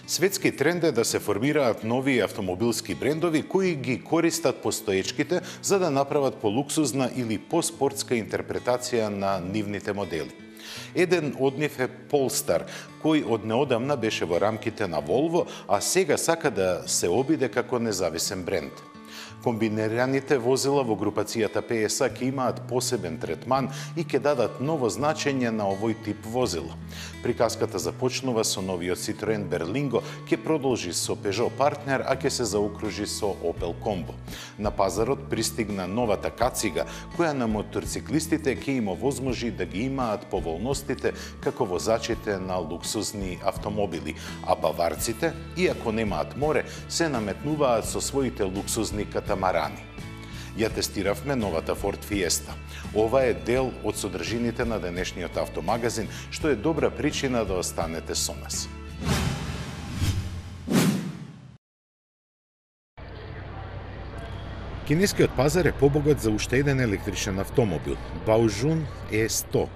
Светски тренд е да се формираат нови автомобилски брендови кои ги користат постоечките за да направат полуксузна или поспортска интерпретација на нивните модели. Еден од нив е Polestar, кој од неодамна беше во рамките на Volvo, а сега сака да се обиде како независен бренд. Комбинираните возила во групацијата PSA ќе имаат посебен третман и ќе дадат ново значење на овој тип возила. Приказката започнува со новиот Citroen Berlingo, ќе продолжи со Peugeot Partner, а ќе се заокружи со Opel Combo. На пазарот пристигна новата кацига, која на моторциклистите ќе им овозможи да ги имаат поволностите како возачите на луксузни автомобили, а баварците, иако немаат море, се наметнуваат со своите луксузни катамарани. Ја тестиравме новата Ford Fiesta. Ова е дел од содржините на денешниот автомагазин, што е добра причина да останете со нас. Кинескиот пазар е побогат за уште еден електричен автомобил – Baojun E100.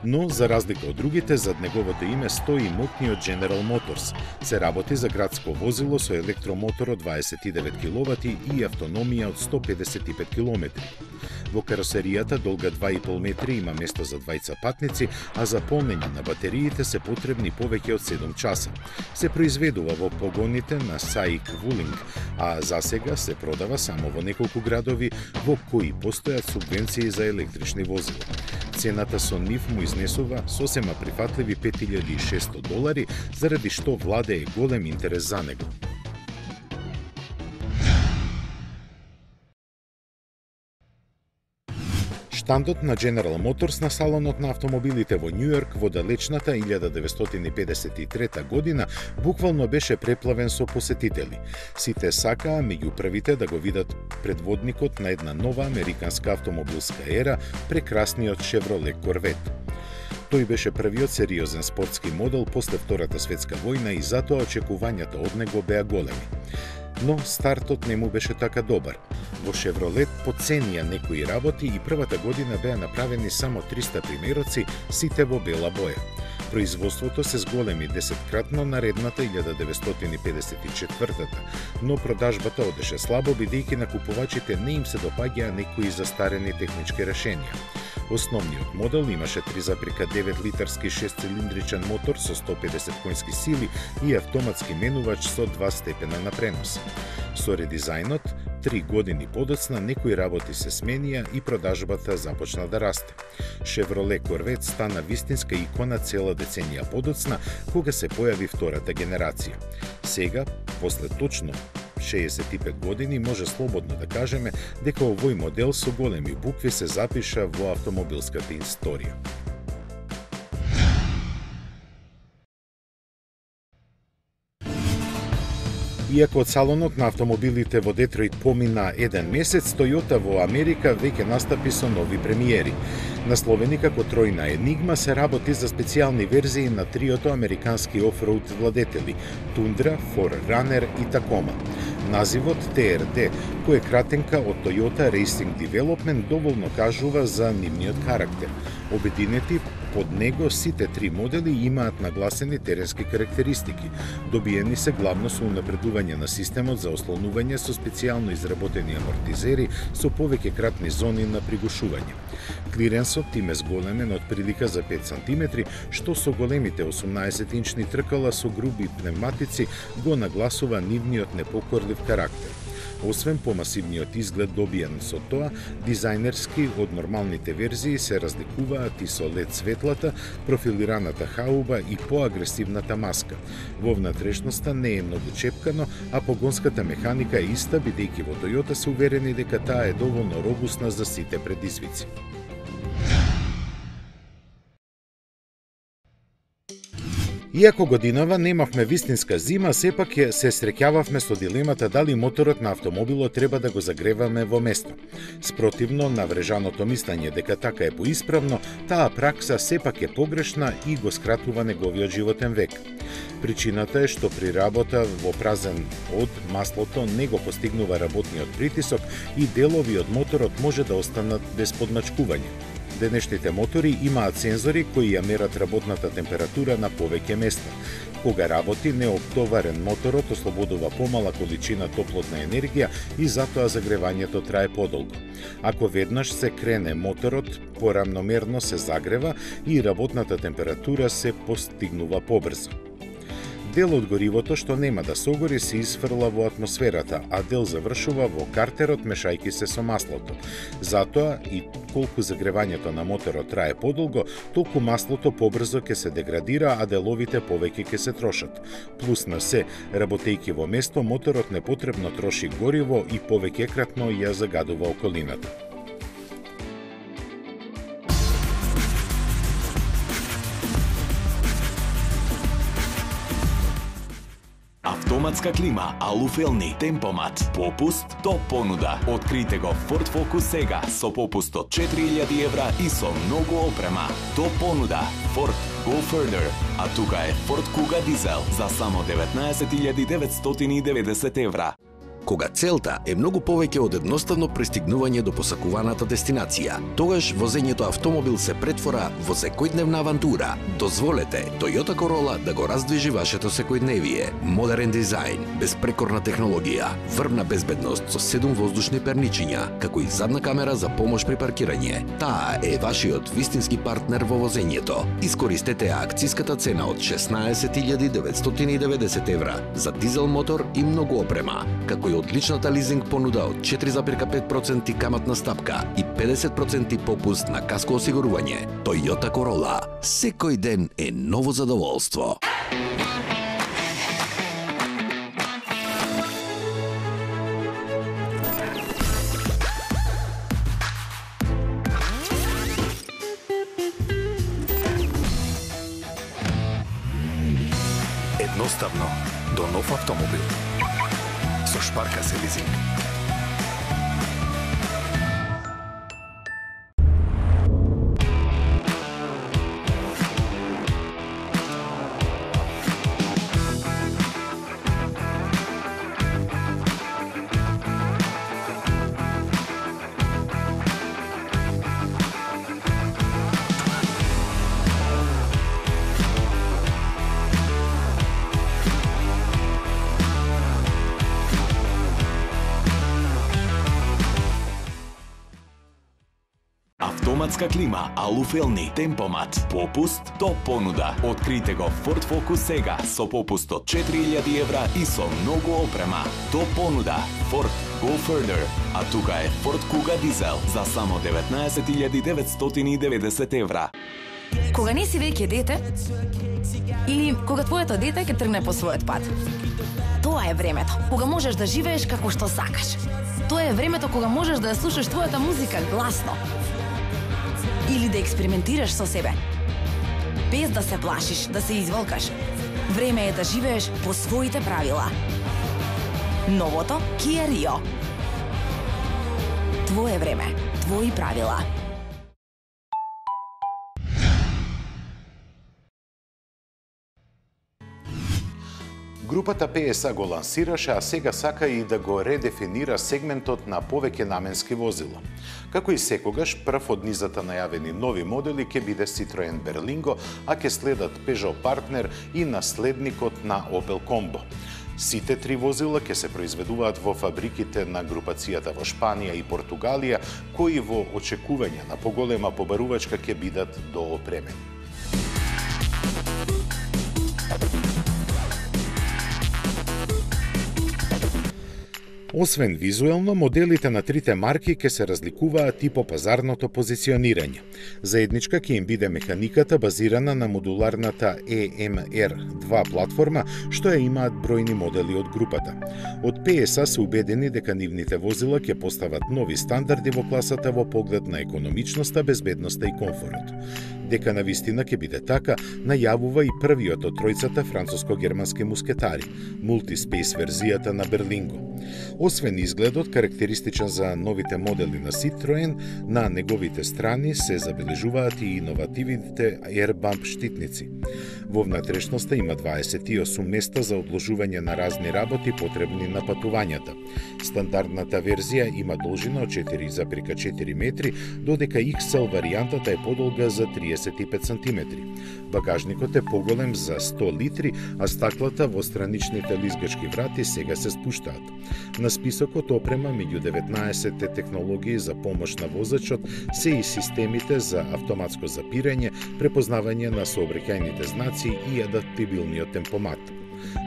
Но, за разлика од другите, зад неговото име стои моќниот General Motors. Се работи за градско возило со електромотор од 29 kW и автономија од 155 km. Во каросеријата долга 2,5 метри има место за двајца патници, а за полнење на батериите се потребни повеќе од 7 часа. Се произведува во погоните на SAIC Wuling, а засега се продава само во неколку градови во кои постојат субвенции за електрични возила. Цената со нив му изнесува сосема прифатливи $5,600, заради што владее голем интерес за него. Штандот на General Motors на салонот на автомобилите во Њујорк во далечната 1953 година буквално беше преплавен со посетители. Сите сакаа меѓу првите да го видат предводникот на една нова американска автомобилска ера, прекрасниот Chevrolet Corvette. Тој беше првиот сериозен спортски модел после Втората светска војна и затоа очекувањата од него беа големи. Но стартот не му беше така добар. Во Chevrolet поценија некои работи и првата година беа направени само 300 примероци, сите во бела боја. Производството се зголеми 10-кратно наредната 1954-та, но продажбата одеше слабо бидејќи на купувачите не им се допаѓаа некои застарени технички решенија. Основниот модел имаше 3,9 литарски 6-цилиндричен мотор со 150 конски сили и автоматски менувач со 2 степена на пренос. Со редизајнот, 3 години подоцна некои работи се сменија и продажбата започна да расте. Chevrolet Corvette стана вистинска икона цела деценија подоцна, кога се појави втората генерација. Сега, после точно 65 години, може слободно да кажеме дека овој модел со големи букви се запиша во автомобилската историја. Иако од салонот на автомобилите во Детройт помина еден месец, Toyota во Америка веќе настапи со нови премиери. Насловени како тројна енигма, се работи за специјални верзии на триото американски офроуд владетели – Тундра, Forerunner и Tacoma. Називот TRD, кој е кратенка од Toyota Racing Development, доволно кажува за нивниот карактер. Обединети под него сите три модели имаат нагласени теренски карактеристики. Добиени се главно со унапредување на системот за ослонување со специјално изработени амортизери со повеќе кратни зони на пригушување. Клиренсот им е зголемен од прилика за 5 см, што со големите 18-инчни тркала со груби пневматици го нагласува нивниот непокорлив карактер. Освен помасивниот изглед добиен со тоа, дизајнерски од нормалните верзии се разликуваат и со LED светлата, профилираната хауба и поагресивната маска. Во внатрешноста не е многу чепкано, а погонската механика е иста, бидејќи во Toyota се уверени дека таа е доволно робусна за сите предизвици. Иако годинава немавме вистинска зима, сепак се среќававме со дилемата дали моторот на автомобилот треба да го загреваме во место. Спротивно на врежаното мислење дека така е поисправно, таа пракса сепак е погрешна и го скратува неговиот животен век. Причината е што при работа во празен од маслото не го постигнува работниот притисок и делови од моторот може да останат без подмачкување. Денешните мотори имаат сензори кои ја мерат работната температура на повеќе места. Кога работи неоптоварен, моторот ослободува помала количина топлотна енергија и затоа загревањето трае подолго. Ако веднаш се крене моторот, порамномерно се загрева и работната температура се постигнува побрзо. Дел од горивото што нема да се огори се изфрла во атмосферата, а дел завршува во картерот мешајки се со маслото. Затоа и колку загревањето на моторот трае подолго, толку маслото побрзо ќе се деградира, а деловите повеќе ќе се трошат. Плюс на се, работејќи во место, моторот непотребно троши гориво и повеќекратно ја загадува околината. Автоматска клима, алуфелни, темпомат, попуст до понуда. Открите го Ford Focus сега со попуст од 4000 евра и со многу опрема. До понуда, Ford Go Further. А тука е Ford Kuga дизел за само 19.990 евра. Кога целта е многу повеќе од едноставно пристигнување до посакуваната дестинација, тогаш возењето автомобил се претвора во секојдневна авантура. Дозволете Toyota Corolla да го раздвижи вашето секојдневие. Модерен дизајн, безпрекорна технологија, врвна безбедност со 7 воздушни перничиња, како и задна камера за помош при паркирање. Таа е вашиот вистински партнер во возењето. Искористете акцијската цена од 16.990 евра за дизел мотор и многу опрема, како и одличната лизинг понуда од 4,5% каматна стапка и 50% попуст на каско осигурување. Toyota Corolla. Секој ден е ново задоволство. Едноставно до нов автомобил. Со Шпарка се лизинг. Автоматска клима, алуфелни, темпомат, попуст до понуда. Открите го Ford Focus сега со попуст од 4000 евра и со многу опрема. До понуда, Ford Go Further. А тука е Ford Kuga дизел за само 19.990 евра. Кога не си веќе дете, или кога твоето дете ќе тргне по својот пат. Тоа е времето кога можеш да живееш како што сакаш. Тоа е времето кога можеш да ја слушаш твојата музика гласно. Или да експериментираш со себе, без да се плашиш, да се изволкаш. Време е да живееш по своите правила. Новото Kia Rio. Твое време, твои правила. Групата PSA го лансираше, а сега сака и да го редефинира сегментот на повеќе наменски возила. Како и секогаш, прв од низата најавени нови модели ќе биде Citroen Berlingo, а ќе следат Peugeot Partner и наследникот на Opel Combo. Сите три возила ќе се произведуваат во фабриките на групацијата во Шпанија и Португалија, кои во очекување на поголема побарувачка ќе бидат доопремени. Освен визуелно, моделите на трите марки ќе се разликуваат и по пазарното позиционирање. Заедничка ќе им биде механиката базирана на модуларната EMR2 платформа, што ја имаат бројни модели од групата. Од PSA се убедени дека нивните возила ќе постават нови стандарди во класата во поглед на економичноста, безбедноста и комфорот. Дека на вистина ќе биде така, најавува и првиот од тројцата француско-германски мускетари, мултиспейс верзијата на Берлинго. Освен изгледот, карактеристичен за новите модели на Citroen, на неговите страни се забележуваат и иновативните Airbump штитници. Во внатрешноста има 28 места за одложување на разни работи потребни на патувањата. Стандардната верзија има должина од 4,4 метри, додека XL варијантата е подолга за 35 см. Багажникот е поголем за 100 литри, а стаклата во страничните лизгачки врати сега се спуштаат. На списокот опрема меѓу 19 технологии за помош на возачот се и системите за автоматско запирање, препознавање на сообраќајните знаци и адаптибилниот темпомат.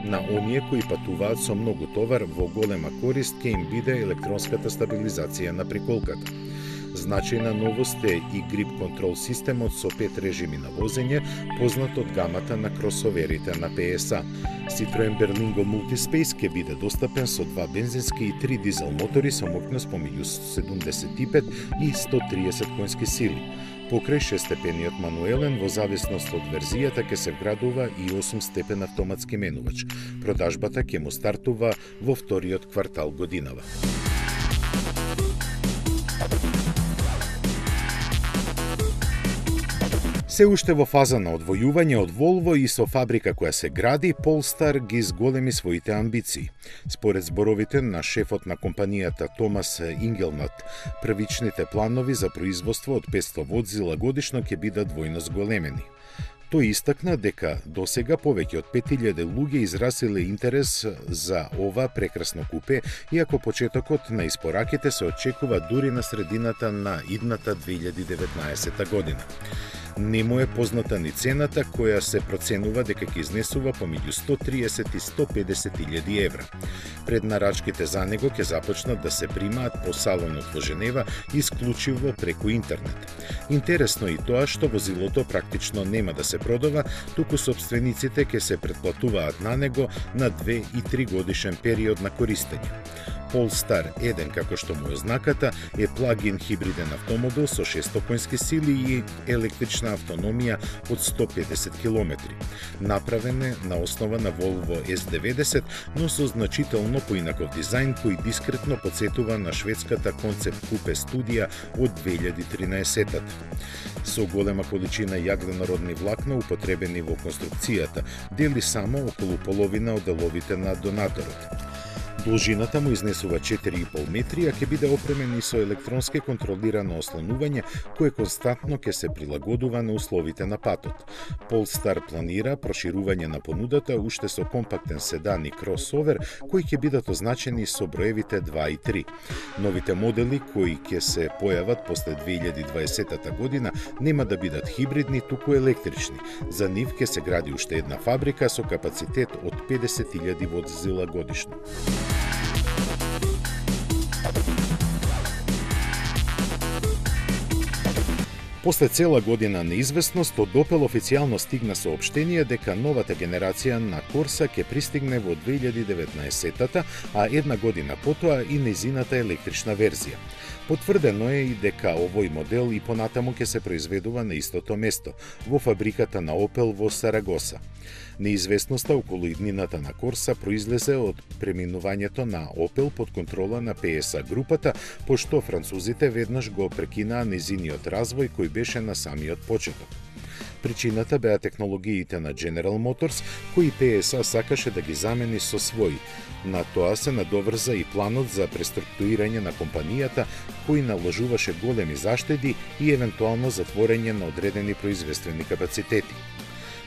На оние кои патуваат со многу товар, во голема корист ќе им биде електронската стабилизација на приколката. Значајна новост е и грип контрол системот со 5 режими на возење, познат од гамата на кросоверите на PSA. Citroen Berlingo Multispace ќе биде достапен со 2 бензински и 3 дизел мотори со моќност помеѓу 75 и 130 конски сили. Покрај 6-степениот мануелен, во зависност од верзијата ќе се вградува и 8-степен автоматски менувач. Продажбата ќе му стартува во вториот квартал годинава. Се уште во фаза на одвојување од Volvo и со фабрика која се гради, Polestar ги зголеми своите амбиции. Според зборовите на шефот на компанијата Томас Ингелнат, првичните планови за производство од 500 возила годишно ќе бидат двојно зголемени. Тој истакна дека досега повеќе од 5000 луѓе изразиле интерес за ова прекрасно купе, иако почетокот на испораките се очекува дури на средината на идната 2019 година. Не му е позната ни цената, која се проценува дека ќе изнесува помеѓу 130 и 150 илјади евра. Преднарачките за него ќе започнат да се примаат по салонот во Женева исклучиво преку интернет. Интересно е и тоа што возилото практично нема да се продава, туку собствениците ќе се претплатуваат на него на 2 и 3 годишен период на користење. Polestar 1, како што му е знаката, е плагин хибриден автомобил со 600 конски сили и електрична автономија од 150 км. Направен е на основа на Volvo S90, но со значително поинаков дизајн кој дискретно потсетува на шведската концепт купе студија од 2013-та. Со голема количина јагленородни влакна употребени во конструкцијата, дели само околу половина од деловите на донаторот. Должината му изнесува 4,5 метри, а ќе биде опремен и со електронски контролирано ослонување, кое константно ќе се прилагодува на условите на патот. Polestar планира проширување на понудата уште со компактен седан и кросовер, кои ќе бидат означени со броевите 2 и 3. Новите модели кои ќе се појават после 2020 година нема да бидат хибридни, туку електрични. За нив ќе се гради уште една фабрика со капацитет од 50.000 возила годишно. После цела година неизвестност, од Opel официјално стигна соопштение дека новата генерација на Corsa ќе пристигне во 2019-та, а една година потоа и нејзината електрична верзија. Потврдено е и дека овој модел и понатаму ќе се произведува на истото место, во фабриката на Opel во Сарагоса. Неизвестноста околу иднината на Corsa произлезе од преминувањето на Opel под контрола на PSA групата, пошто французите веднаш го прекинаа нејзиниот развој кој беше на самиот почеток. Причината беа технологиите на General Motors, кои PSA сакаше да ги замени со своји. На тоа се надоврза и планот за преструктурирање на компанијата, кој наложуваше големи заштеди и евентуално затворење на одредени производствени капацитети.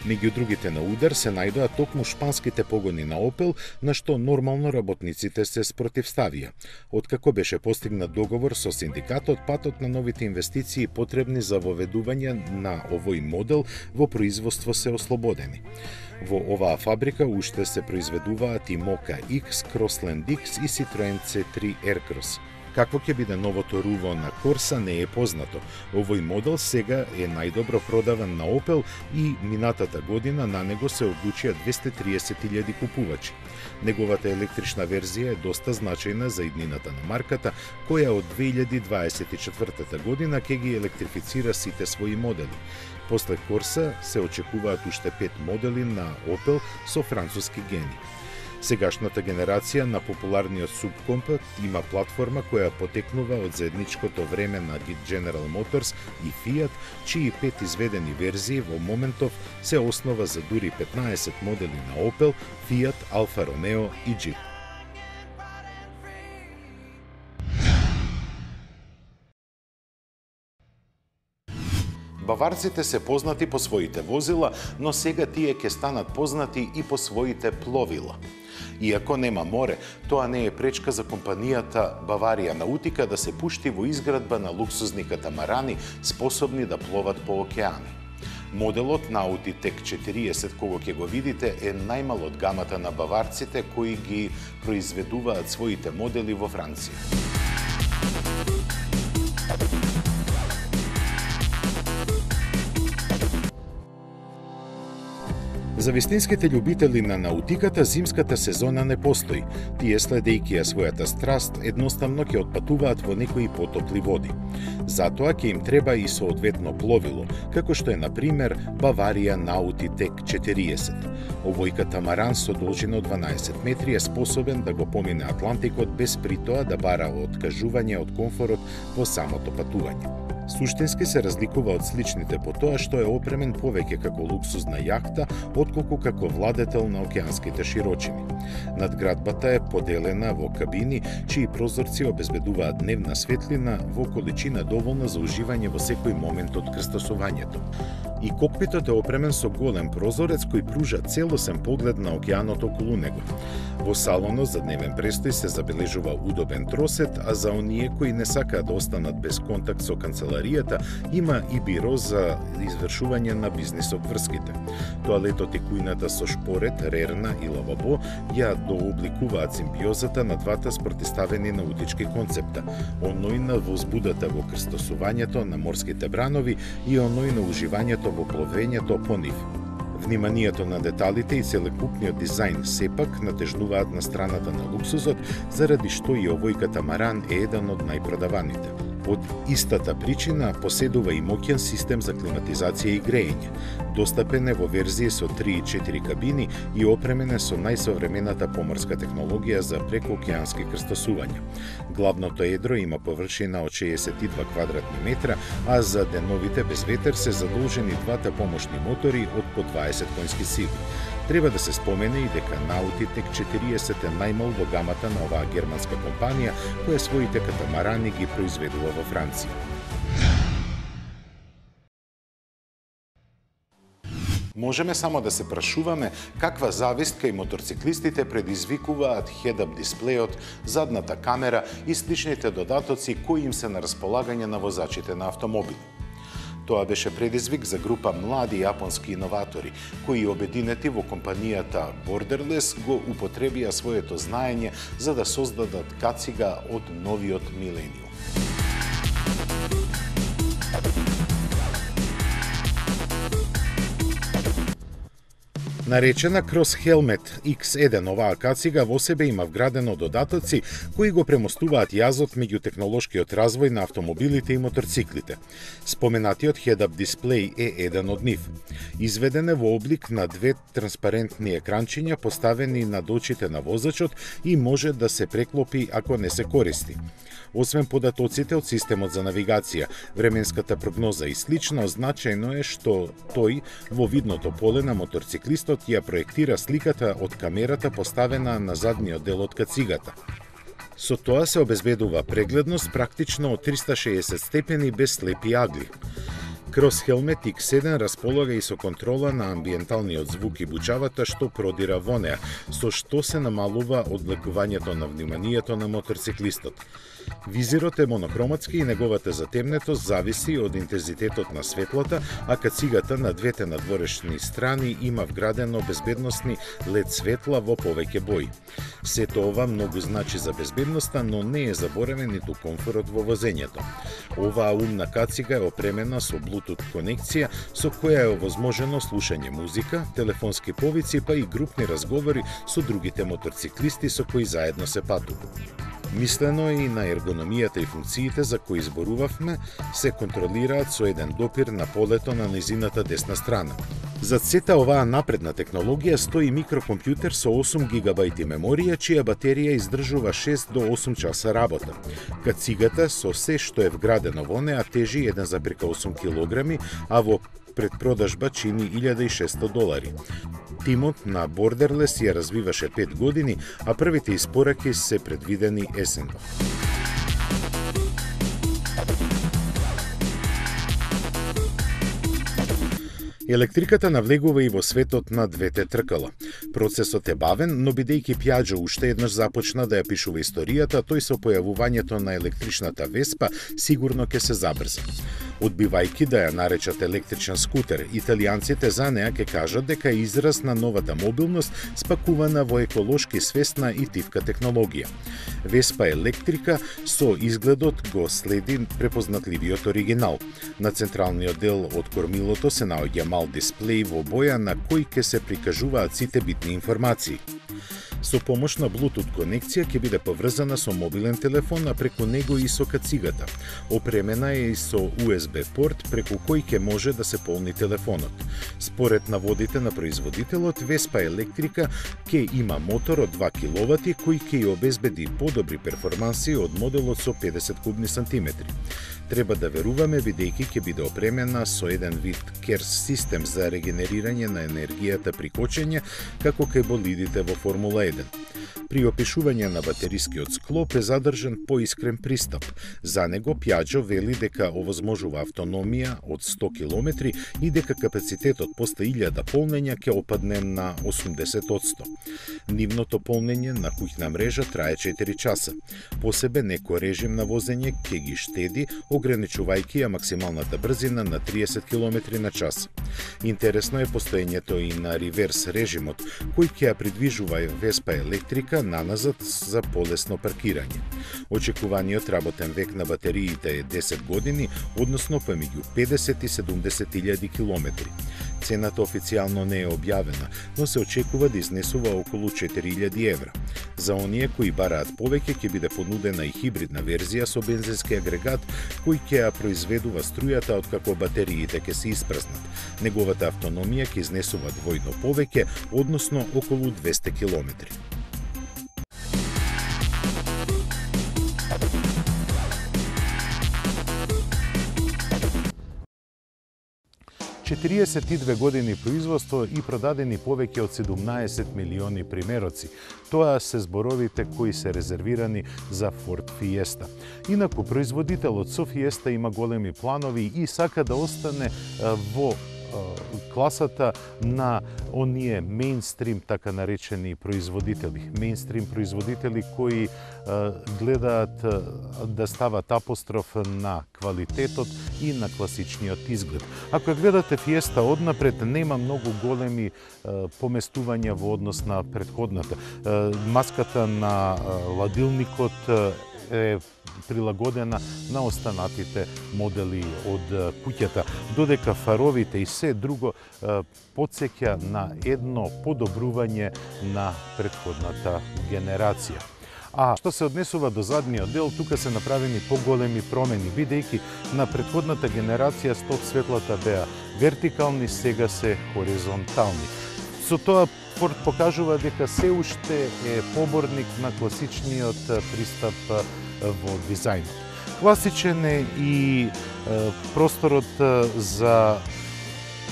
Меѓу другите на удар се најдоа токму шпанските погони на Opel, на што нормално работниците се спротивставија. Откако беше постигнат договор со синдикатот, патот на новите инвестиции потребни за воведување на овој модел во производство се ослободени. Во оваа фабрика уште се произведуваат и Moka X, Crossland X и Citroen C3 Aircross. Какво ќе биде новото руво на Corsa не е познато. Овој модел сега е најдобро продаван на Opel и минатата година на него се одлучија 230.000 купувачи. Неговата електрична верзија е доста значајна за иднината на марката, која од 2024 година ќе ги електрифицира сите своји модели. После Corsa се очекуваат уште 5 модели на Opel со француски гени. Сегашната генерација на популарниот субкомпакт има платформа која потекнува од заедничкото време на General Motors и Fiat, чии 5 изведени верзии во моментов се основа за дури 15 модели на Opel, Fiat, Alfa Romeo и Jeep. Баварците се познати по своите возила, но сега тие ќе станат познати и по своите пловила. Иако нема море, тоа не е пречка за компанијата Баварија Наутика да се пушти во изградба на луксузни катамарани способни да пловат по океани. Моделот Nauti Tech 40, кого ќе го видите, е најмал од гамата на баварците кои ги произведуваат своите модели во Франција. За вистинските љубители на наутиката, зимската сезона не постои. Тие, следејќи ја својата страст, едноставно ќе отпатуваат во некои потопли води. Затоа ќе им треба и соодветно пловило, како што е, на пример, Баварија Nauti Tech 40. Овој катамаран со должина од 12 метри е способен да го помине Атлантикот без при тоа да бара откажување од комфорот во самото патување. Суштински се разликува од сличните по тоа што е опремен повеќе како луксузна јахта, отколку како владетел на океанските широчини. Надградбата е поделена во кабини, чии прозорци обезбедуваат дневна светлина во количина доволна за уживање во секој момент од крстасувањето. И кокпитот е опремен со голем прозорец кој пружа целосен поглед на океанот околу него. Во салонот за дневен престој се забележува удобен тросет, а за оние кои не сакаат да останат без контакт со канцеларијата, има и биро за извршување на бизнис обврските. Тоалетот и кујната со шпорет, рерна и лавабо ја дообликуваат симбиозата на двата спротиставени наутички концепта, оној на возбудата во крстосувањето на морските бранови и оној на уживањето во пловењето по нив. Вниманието на деталите и целокупниот дизајн сепак натежнуваат на страната на луксузот, заради што и овој катамаран е еден од најпродаваните. Од истата причина поседува и моќен систем за климатизација и грејење. Достапен е во верзии со 3 и 4 кабини и опремен е со најсовремената поморска технологија за прекоокеански крстосувања. Главното едро има површина од 62 квадратни метра, а за деновите без ветер се задолжени двата помошни мотори од по 20 конски сили. Треба да се спомене и дека Nauti Tech 40 е најмал во гамата на оваа германска компанија, која своите катамарани ги произведува во Франција. Можеме само да се прашуваме каква завист кај моторциклистите предизвикуваат head-up дисплејот, задната камера и сличните додатоци кои им се на располагање на возачите на автомобили. Тоа беше предизвик за група млади јапонски иноватори, кои обединети во компанијата Borderless го употребија своето знаење за да создадат кацига од новиот милениум. Наречена Cross Helmet X1, оваа кацига во себе има вградено додатоци кои го премостуваат јазот меѓу технолошкиот развој на автомобилите и моторциклите. Споменатиот head-up дисплеј е еден од нив. Изведен е во облик на две транспарентни екранчиња поставени над очите на возачот и може да се преклопи ако не се користи. Освен податоците од системот за навигација, временската прогноза и слично, значајно е што тој во видното поле на моторциклистот ја проектира сликата од камерата поставена на задниот дел од кацигата. Со тоа се обезбедува прегледност практично од 360 степени без слепи агли. Cross Helmet X1 располага и со контрола на амбиенталниот звук и бучавата што продира во неа, со што се намалува одвлекувањето на вниманието на моторциклистот. Визирот е монохроматски и неговата затемнетост зависи од интензитетот на светлата, а кацигата на двете надворешни страни има вградено безбедносни LED светла во повеќе бои. Сето ова многу значи за безбедноста, но не е заборавен ниту комфорот во возењето. Оваа умна кацига е опремена со Bluetooth конекција, со која е овозможено слушање музика, телефонски повици, па и групни разговори со другите моторциклисти со кои заедно се патува. Мислено е и на ергономијата и функциите за кои зборувавме, се контролираат со еден допир на полето на низината десна страна. За сета оваа напредна технологија стои микрокомпјутер со 8 гигабајти меморија, чија батерија издржува 6 до 8 часа работа. Кацигата со се што е вградено во неа тежи 1,8 килограми, а во предпродажба чини $1,600. Тимот на Borderless ја развиваше 5 години, а првите испораки се предвидени есенва. Електриката навлегува и во светот на двете тркала. Процесот е бавен, но бидејќи Пјаџо уште еднаш започна да ја пишува историјата, тој со појавувањето на електричната Веспа сигурно ќе се забрза. Одбивајќи да ја наречат електричен скутер, италијанците за неа ќе кажат дека е израз на новата мобилност спакувана во еколошки свесна и тивка технологија. Веспа електрика со изгледот го следи препознатливиот оригинал. На централниот дел од кормилото се наоѓа мал дисплеј во боја на кој ќе се прикажуваат сите битни информации. Со помош на Bluetooth конекција ќе биде поврзана со мобилен телефон, а преку него и со кацигата. Опремена е и со USB порт преку кој ќе може да се полни телефонот. Според наводите на производителот, Веспа електрика ќе има мотор од 2 киловати кој ќе ја обезбеди подобри перформанси од моделот со 50 кубни сантиметри. Треба да веруваме бидејќи ќе биде опремена со еден вид керс систем за регенерирање на енергијата при кочење, како кај болидите во Формула 1. При опишување на батерискиот склоп е задржан поискрен пристап. За него Пјаџо вели дека овозможува автономија од 100 км и дека капацитетот после 1000 полнења ќе опадне на 80%. Нивното полнење на куќна мрежа трае 4 часа. По себе некој режим на возење ќе ги штеди, ограничувајќи ја максималната брзина на 30 км на час. Интересно е постоењето и на реверс режимот, кој ќе ја придвижува Веспа електрика наназад за полесно паркирање. Очекуваниот работен век на батериите е 10 години, односно помеѓу 50 и 70 илјади километри. Цената официјално не е објавена, но се очекува да изнесува околу 4000 евра. За оние кои бараат повеќе ќе биде понудена и хибридна верзија со бензински агрегат кој ќе ја произведува струјата откако батериите ќе се испразнат. Неговата автономија ќе изнесува двојно повеќе, односно околу 200 километри. 42 години производство и продадени повеќе од 17 милиони примероци. Тоа се зборовите кои се резервирани за Ford Fiesta. Инаку производителот со Fiesta има големи планови и сака да остане во класата на оние мејнстрим, така наречени производители. Мејнстрим производители кои гледаат да стават апостроф на квалитетот и на класичниот изглед. Ако гледате Fiesta однапред, нема многу големи поместувања во однос на претходната. Маската на ладилникот е прилагодена на останатите модели од куќата, додека фаровите и се друго потсеќа на едно подобрување на претходната генерација. А што се однесува до задниот дел, тука се направени поголеми промени, бидејќи на претходната генерација стоп светлата беа вертикални, сега се хоризонтални. Со тоа Форд покажува дека се уште е поборник на класичниот пристап во дизајнот. Класичен е и просторот за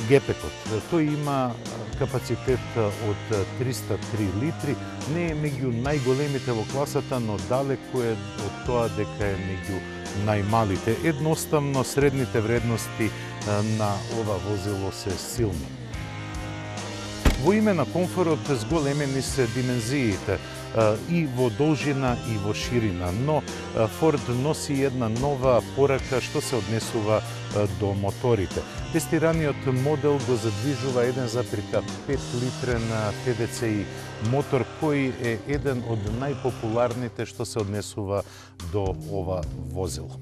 гепекот. Тој има капацитет од 303 литри, не е меѓу најголемите во класата, но далеко е од тоа дека е меѓу најмалите. Едноставно, средните вредности на ова возило се силни. Во име на комфорот зголемени се димензиите и во должина и во ширина, но Форд носи една нова порака што се однесува до моторите. Тестираниот модел го задвижува 1,5 литрен TDCi мотор кој е еден од најпопуларните што се однесува до ова возило.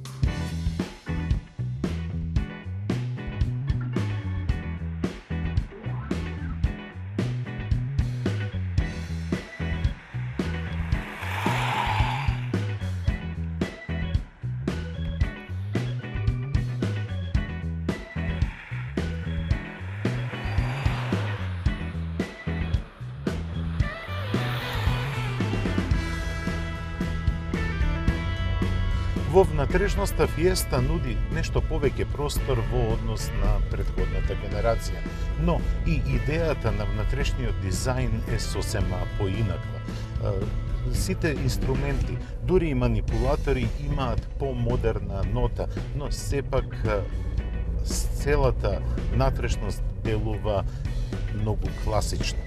Во внатрешноста Фиеста нуди нешто повеќе простор во однос на претходната генерација, но и идејата на внатрешниот дизајн е сосема поинаква. Сите инструменти, дури и манипулатори имаат помодерна нота, но сепак целата внатрешност делува многу класично.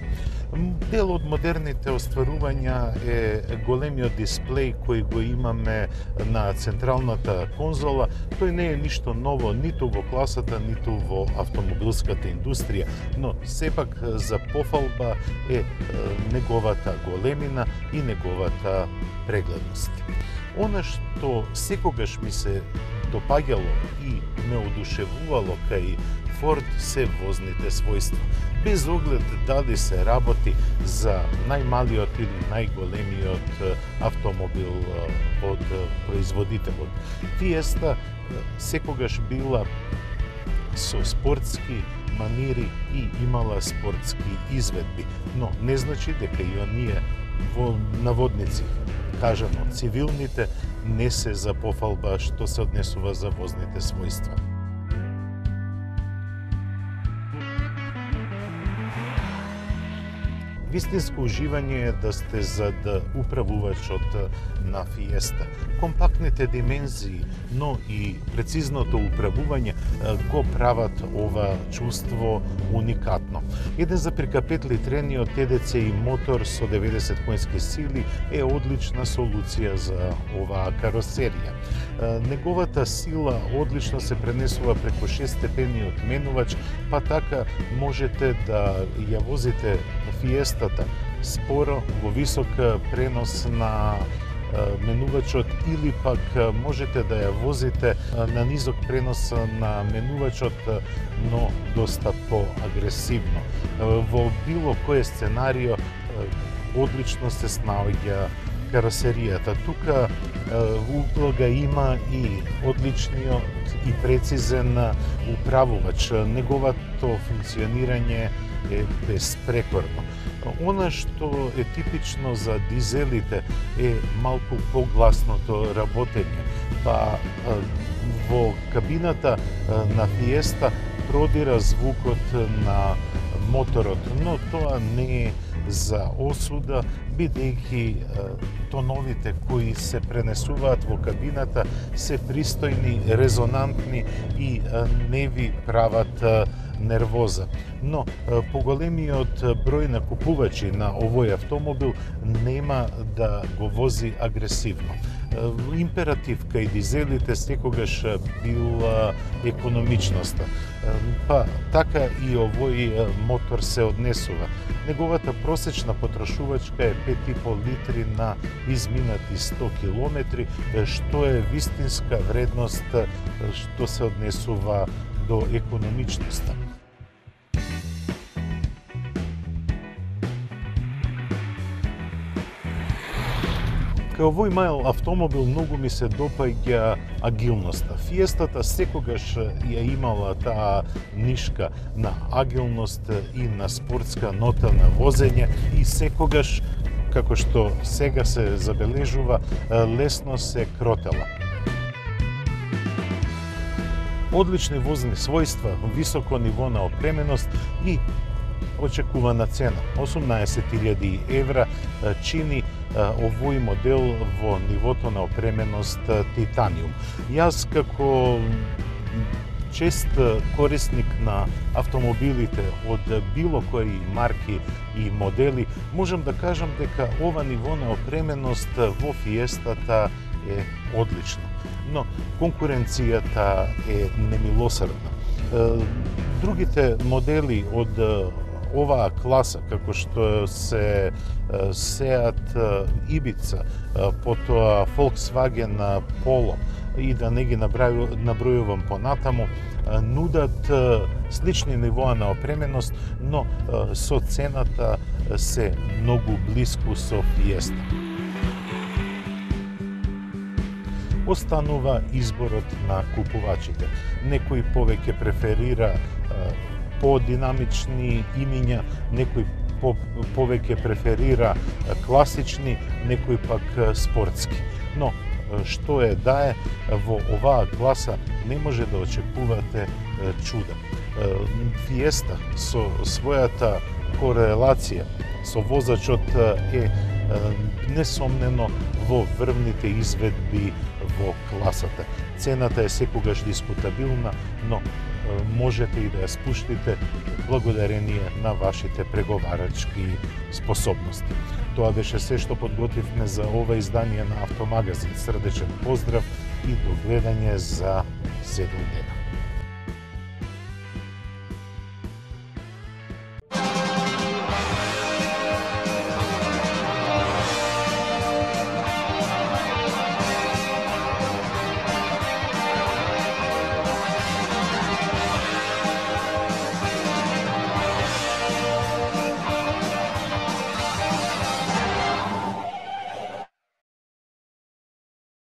Дел од модерните остварувања е големиот дисплеј кој го имаме на централната конзола. Тој не е ништо ново ниту во класата, ниту во автомобилската индустрија, но сепак за пофалба е неговата големина и неговата прегледност. Она што секогаш ми се допаѓало и ме одушевувало кај Форд се возните својства. Без оглед дали се работи за најмалиот или најголемиот автомобил од производителот. Фиеста секогаш била со спортски манири и имала спортски изведби, но не значи дека и оние во наводници, кажано цивилните, не се за пофалба што се однесува за возните својства. Вистинско уживање е да сте зад управувачот на Фиеста. Компактните димензии, но и прецизното управување го прават ова чувство уникатно. 1,5 литрениот TDCi мотор со 90 конски сили е одлична солуција за оваа каросерија. Неговата сила одлично се пренесува преку 6-степениот менувач, па така можете да ја возите Фиестата споро во висок пренос на менувачот или пак можете да ја возите на низок пренос на менувачот, но доста поагресивно. Во било кое сценарио одлично се снаоѓа каросеријата. Тука уплога има и одличниот и прецизен управувач. Неговото функционирање е безпрекорно. Она што е типично за дизелите е малку погласното работење, па во кабината на Фиеста продира звукот на моторот, но тоа не е за осуда, бидејќи тоновите кои се пренесуваат во кабината се пристојни, резонантни и не ви прават нервоза. Но поголемиот број на купувачи на овој автомобил нема да го вози агресивно. Императив кај дизелите секогаш била економичноста. Па така и овој мотор се однесува. Неговата просечна потрошувачка е 5,5 литри на изминати 100 километри, што е вистинска вредност што се однесува до економичноста. Кај овој мајал автомобил многу ми се допаѓа агилноста. Фиестата секогаш ја имала таа нишка на агилност и на спортска нота на возење и секогаш, како што сега се забележува, лесно се кротела. Одлични возни својства, високо ниво на опременост и очекувана цена. 18.000 евра чини овој модел во нивото на опременост титаниум. Јас како чест корисник на автомобилите од било кои марки и модели, можам да кажам дека ова ниво на опременост во Фиестата е одлично. Но конкуренцијата е немилосрдна. Другите модели од оваа класа, како што се Seat Ibiza, потоа Volkswagen Polo и да не ги набројувам понатаму, нудат слични нивоа на опременост, но со цената се многу блиску со Fiesta. Останува изборот на купувачите. Некој повеќе преферира подинамични имиња, некој повеќе преферира класични, некој пак спортски. Но што е да е, во оваа класа не може да очекувате чуда. Фиеста со својата корелација со возачот е несомнено во врвните изведби во класата. Цената е секогаш дискутабилна, но можете и да ја спуштите благодарение на вашите преговарачки способности. Тоа беше се што подготвивме за ова издание на Автомагазин. Срдечен поздрав и до гледање за 7 дена.